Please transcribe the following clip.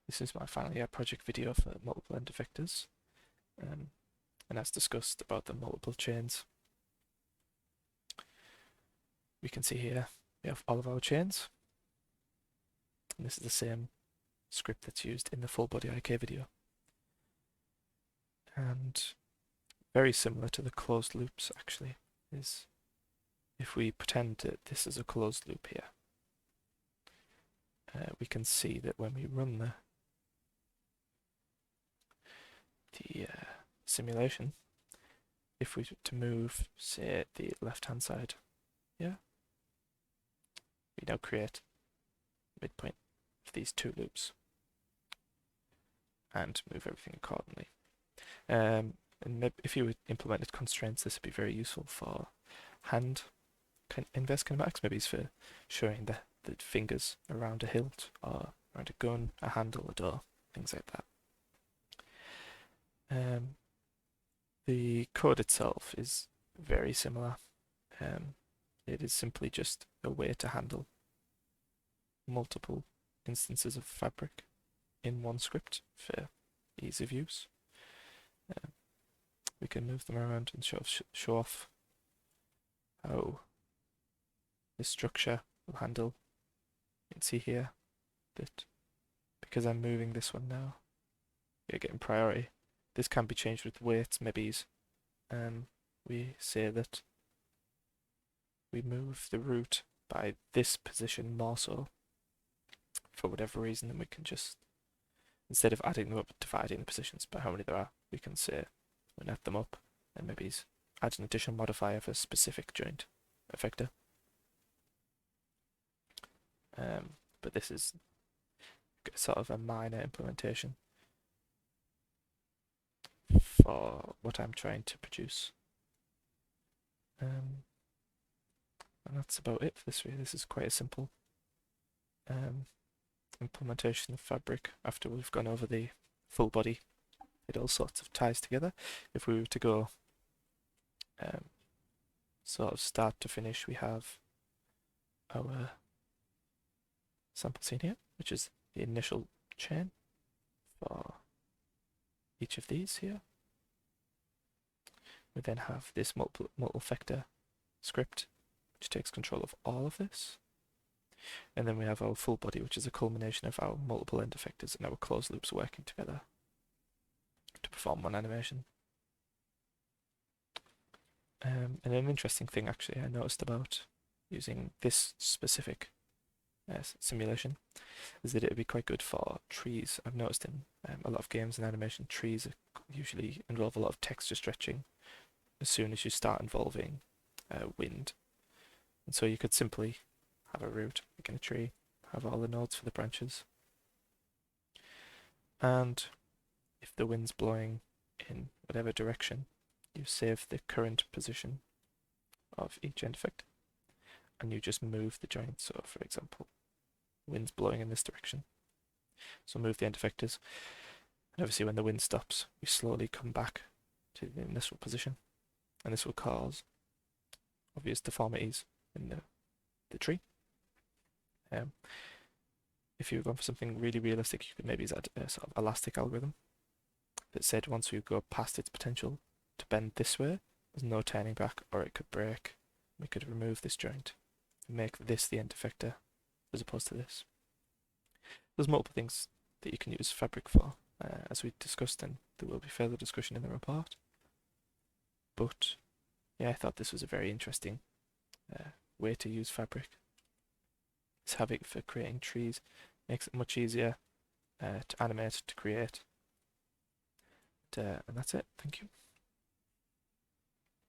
This is my final year project video for multiple end effectors, and as discussed about the multiple chains. We can see here we have all of our chains, and this is the same script that's used in the full body IK video. And very similar to the closed loops actually is if we pretend that this is a closed loop here, we can see that when we run the simulation, if we were to move, say, the left-hand side here, we now create midpoint of these two loops and move everything accordingly. And if you implemented constraints, this would be very useful for hand inverse kinematics. Maybe it's for showing the fingers around a hilt or around a gun, a handle, a door, things like that. The code itself is very similar. It is simply just a way to handle multiple instances of fabric in one script for ease of use. We can move them around and show off how this structure will handle. You can see here that because I'm moving this one now, you're getting priority. This can be changed with weights, maybe. We say that we move the root by this position more so for whatever reason, then we can just, instead of adding them up, dividing the positions by how many there are, we can say we add them up and maybe add an additional modifier for a specific joint effector. But this is sort of a minor implementation for what I'm trying to produce. And that's about it for this video. This is quite a simple implementation of fabric after we've gone over the full body. It all sorts of ties together. If we were to go sort of start to finish, we have our sample scene here, which is the initial chain for each of these here. We then have this multiple effector script, which takes control of all of this. And then we have our full body, which is a culmination of our multiple end effectors and our closed loops working together to perform one animation. And an interesting thing actually I noticed about using this specific simulation is that it would be quite good for trees. I've noticed in a lot of games and animation, trees usually involve a lot of texture stretching as soon as you start involving wind. And so you could simply have a root, like in a tree, have all the nodes for the branches. And if the wind's blowing in whatever direction, you save the current position of each end effect and you just move the joint. So for example, wind's blowing in this direction, so move the end effectors, and obviously when the wind stops, we slowly come back to the initial position, and this will cause obvious deformities in the tree. If you were going for something really realistic, you could maybe add a sort of elastic algorithm that said once we go past its potential to bend this way, there's no turning back, or it could break. We could remove this joint and make this the end effector as opposed to this. There's multiple things that you can use fabric for, as we discussed, and there will be further discussion in the report. But yeah, I thought this was a very interesting way to use fabric. It's having for creating trees, makes it much easier to animate, to create. And that's it. Thank you.